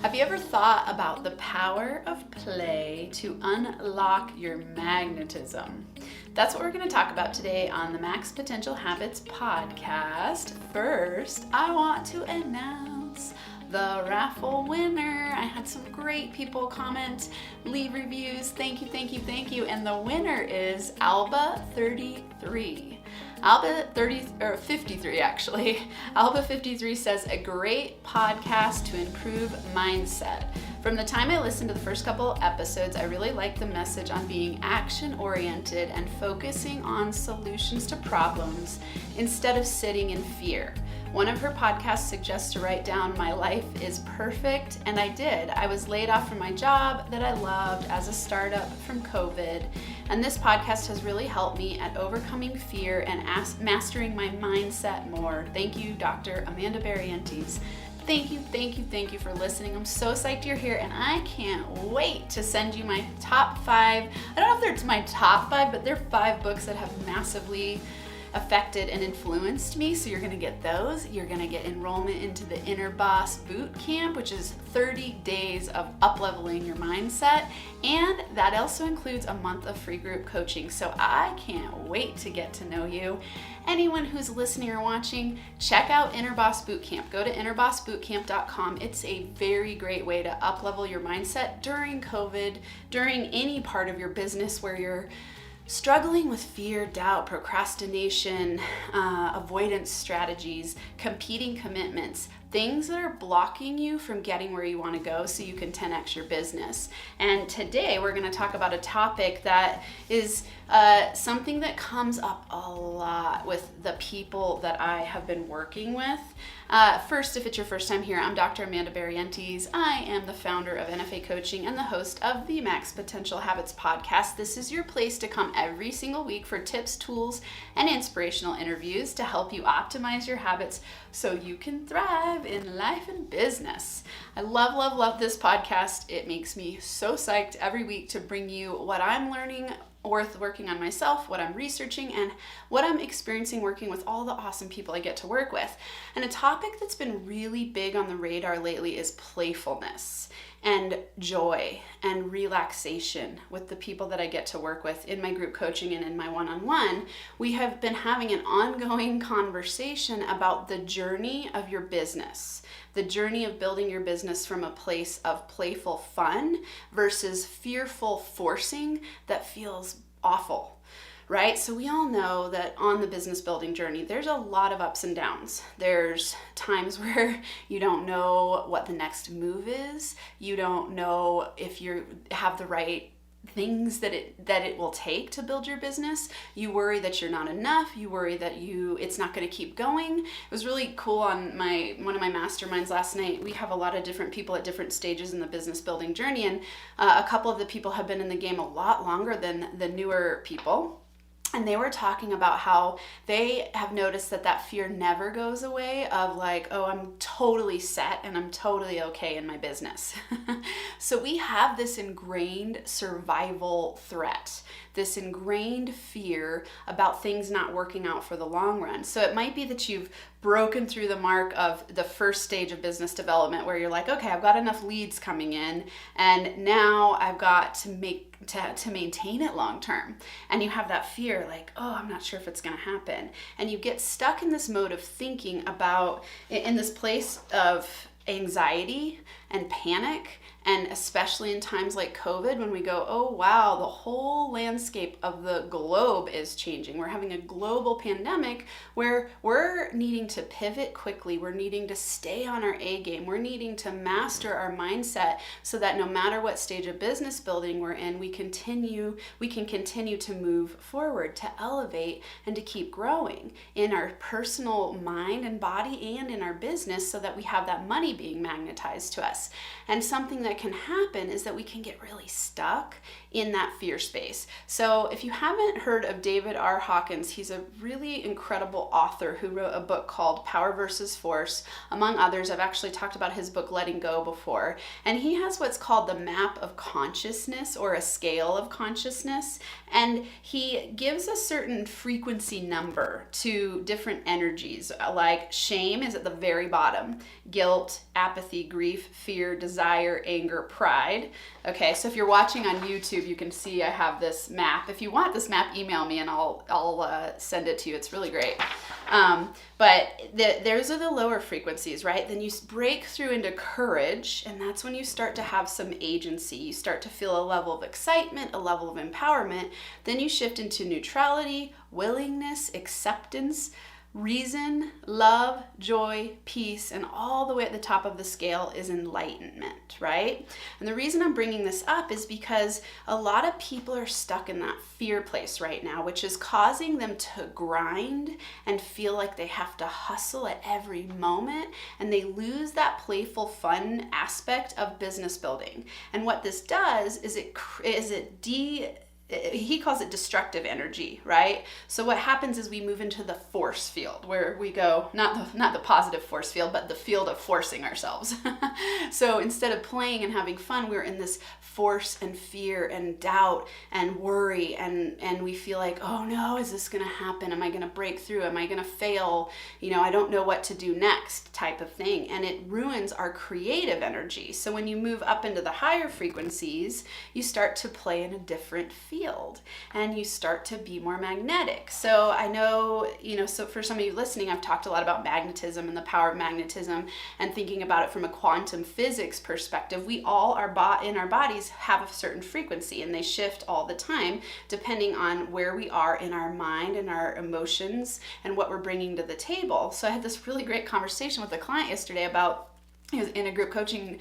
Have you ever thought about the power of play to unlock your magnetism? That's what we're going to talk about today on the Max Potential Habits podcast. First, I want to announce the raffle winner. I had some great people comment, leave reviews. Thank you. And the winner is Alba33. Alba 53 actually. Alba 53 says, a great podcast to improve mindset. From the time I listened to the first couple episodes, I really liked the message on being action-oriented and focusing on solutions to problems instead of sitting in fear. One of her podcasts suggests to write down, my life is perfect, and I did. I was laid off from my job that I loved as a startup from COVID, and this podcast has really helped me at overcoming fear and mastering my mindset more. Thank you, Dr. Amanda Barrientez. Thank you for listening. I'm so psyched you're here, and I can't wait to send you my top 5. I don't know if they're my top 5, but they're 5 books that have massively affected and influenced me. So you're going to get those. You're going to get enrollment into the Inner Boss Boot Camp, which is 30 days of up-leveling your mindset. And that also includes a month of free group coaching. So I can't wait to get to know you. Anyone who's listening or watching, check out Inner Boss Boot Camp. Go to innerbossbootcamp.com. It's a very great way to up-level your mindset during COVID, during any part of your business where you're struggling with fear, doubt, procrastination, avoidance strategies, competing commitments, things that are blocking you from getting where you want to go so you can 10x your business. And today we're going to talk about a topic that is something that comes up a lot with the people that I have been working with. First, if it's your first time here, I'm Dr. Amanda Barrientez. I am the founder of NFA Coaching and the host of the Max Potential Habits podcast. This is your place to come every single week for tips, tools, and inspirational interviews to help you optimize your habits so you can thrive in life and business. I love this podcast. It makes me so psyched every week to bring you what I'm learning worth working on myself, what I'm researching, and what I'm experiencing working with all the awesome people I get to work with. And a topic that's been really big on the radar lately is playfulness and joy and relaxation with the people that I get to work with in my group coaching and in my one-on-one. We have been having an ongoing conversation about the journey of your business, the journey of building your business from a place of playful fun versus fearful forcing that feels awful. Right? So we all know that on the business building journey, there's a lot of ups and downs. There's times where you don't know what the next move is. You don't know if you have the right things that it will take to build your business. You worry that you're not enough. You worry that it's not going to keep going. It was really cool on one of my masterminds last night. We have a lot of different people at different stages in the business building journey, and a couple of the people have been in the game a lot longer than the newer people. And they were talking about how they have noticed that fear never goes away of like, oh, I'm totally set and I'm totally okay in my business. So we have this ingrained survival threat, this ingrained fear about things not working out for the long run. So it might be that you've broken through the mark of the first stage of business development where you're like, okay, I've got enough leads coming in and now I've got to maintain it long term. And you have that fear like, oh, I'm not sure if it's going to happen. And you get stuck in this mode of thinking about, in this place of anxiety and panic. And especially in times like COVID, when we go, oh wow, the whole landscape of the globe is changing. We're having a global pandemic where we're needing to pivot quickly. We're needing to stay on our A game. We're needing to master our mindset so that no matter what stage of business building we're in, we can continue to move forward, to elevate, and to keep growing in our personal mind and body and in our business so that we have that money being magnetized to us. And something that can happen is that we can get really stuck in that fear space. So if you haven't heard of David R. Hawkins, he's a really incredible author who wrote a book called Power versus Force, among others. I've actually talked about his book Letting Go before. And he has what's called the map of consciousness, or a scale of consciousness. And he gives a certain frequency number to different energies, like shame is at the very bottom, guilt, apathy, grief, fear, fear, desire, anger, pride. Okay, so if you're watching on YouTube, you can see I have this map. If you want this map, email me and I'll send it to you. It's really great. But those are the lower frequencies, right? Then you break through into courage, and that's when you start to have some agency. You start to feel a level of excitement, a level of empowerment. Then you shift into neutrality, willingness, acceptance, reason, love, joy, peace, and all the way at the top of the scale is enlightenment, right? And the reason I'm bringing this up is because a lot of people are stuck in that fear place right now, which is causing them to grind and feel like they have to hustle at every moment, and they lose that playful, fun aspect of business building. And what this does is he calls it destructive energy, right? So what happens is we move into the force field, where we go, not the positive force field, but the field of forcing ourselves. So instead of playing and having fun, we're in this force and fear and doubt and worry, and we feel like, oh no, is this gonna happen? Am I gonna break through? Am I gonna fail? I don't know what to do next type of thing. And it ruins our creative energy. So when you move up into the higher frequencies, you start to play in a different field. And you start to be more magnetic. So I know, so for some of you listening, I've talked a lot about magnetism and the power of magnetism, and thinking about it from a quantum physics perspective. We all are in our bodies have a certain frequency, and they shift all the time depending on where we are in our mind and our emotions and what we're bringing to the table. So I had this really great conversation with a client yesterday about, he was in a group coaching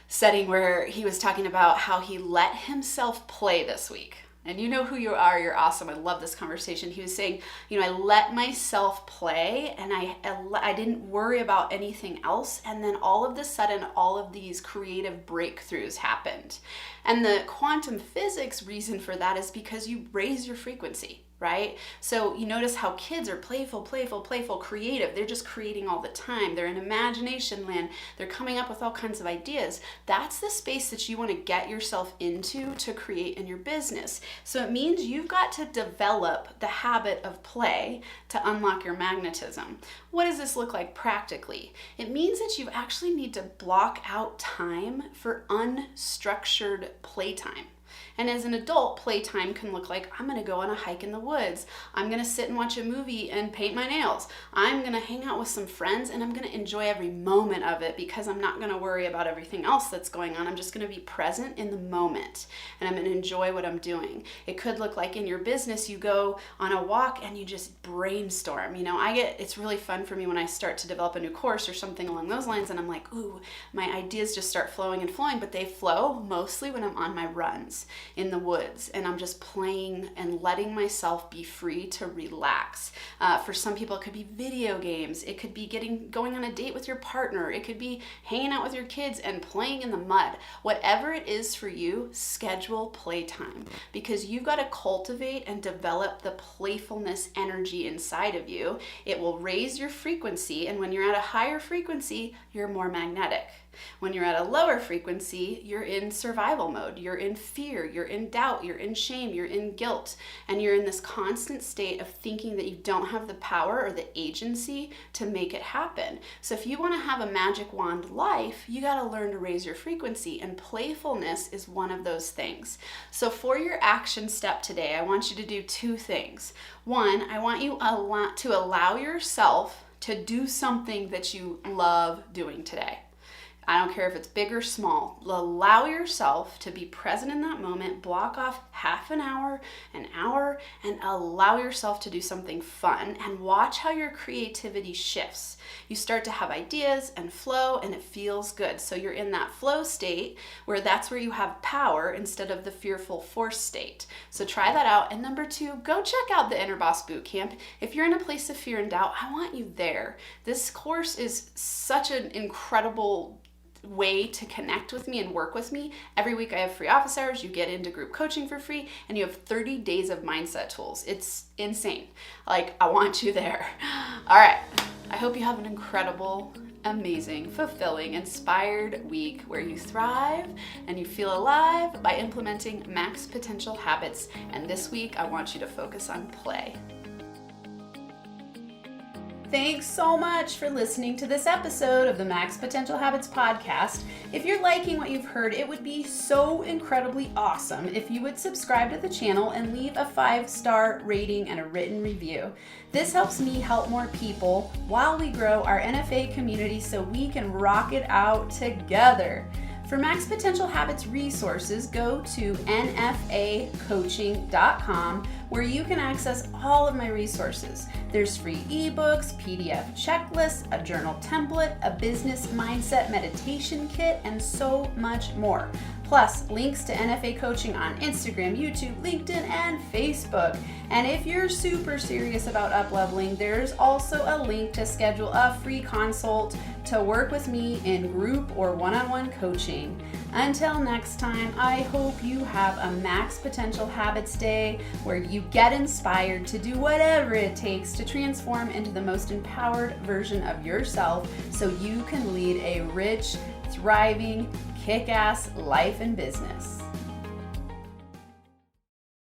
setting where he was talking about how he let himself play this week. And you know who you are, you're awesome. I love this conversation. He was saying, I let myself play, and I didn't worry about anything else. And then all of a sudden, all of these creative breakthroughs happened. And the quantum physics reason for that is because you raise your frequency, right? So you notice how kids are playful, creative. They're just creating all the time. They're in imagination land. They're coming up with all kinds of ideas. That's the space that you want to get yourself into to create in your business. So it means you've got to develop the habit of play to unlock your magnetism. What does this look like practically? It means that you actually need to block out time for unstructured playtime. And as an adult, playtime can look like, I'm gonna go on a hike in the woods. I'm gonna sit and watch a movie and paint my nails. I'm gonna hang out with some friends, and I'm gonna enjoy every moment of it because I'm not gonna worry about everything else that's going on. I'm just gonna be present in the moment, and I'm gonna enjoy what I'm doing. It could look like in your business, you go on a walk and you just brainstorm. It's really fun for me when I start to develop a new course or something along those lines, and I'm like, ooh, my ideas just start flowing, but they flow mostly when I'm on my runs in the woods, and I'm just playing and letting myself be free to relax. For some people, it could be video games. It could be going on a date with your partner. It could be hanging out with your kids and playing in the mud. Whatever it is for you, schedule playtime, because you've got to cultivate and develop the playfulness energy inside of you. It will raise your frequency, and when you're at a higher frequency, you're more magnetic. When you're at a lower frequency, you're in survival mode, you're in fear, you're in doubt, you're in shame, you're in guilt, and you're in this constant state of thinking that you don't have the power or the agency to make it happen. So if you want to have a magic wand life, you got to learn to raise your frequency, and playfulness is one of those things. So for your action step today, I want you to do two things. One, I want you to allow yourself to do something that you love doing today. I don't care if it's big or small. Allow yourself to be present in that moment. Block off half an hour, and allow yourself to do something fun, and watch how your creativity shifts. You start to have ideas and flow, and it feels good. So you're in that flow state that's where you have power instead of the fearful force state. So try that out. And number two, go check out the Inner Boss Bootcamp. If you're in a place of fear and doubt, I want you there. This course is such an incredible way to connect with me and work with me. Every week I have free office hours. You get into group coaching for free, and you have 30 days of mindset tools. It's insane. I want you there. All right. I hope you have an incredible, amazing, fulfilling, inspired week where you thrive and you feel alive by implementing max potential habits. And this week, I want you to focus on play. Thanks so much for listening to this episode of the Max Potential Habits podcast. If you're liking what you've heard, it would be so incredibly awesome if you would subscribe to the channel and leave a 5-star rating and a written review. This helps me help more people while we grow our NFA community so we can rock it out together. For Max Potential Habits resources, go to nfacoaching.com where you can access all of my resources. There's free ebooks, PDF checklists, a journal template, a business mindset meditation kit, and so much more. Plus, links to NFA coaching on Instagram, YouTube, LinkedIn, and Facebook. And if you're super serious about up-leveling, there's also a link to schedule a free consult to work with me in group or one-on-one coaching. Until next time, I hope you have a Max Potential Habits Day where you get inspired to do whatever it takes to transform into the most empowered version of yourself so you can lead a rich, thriving, kick-ass life and business.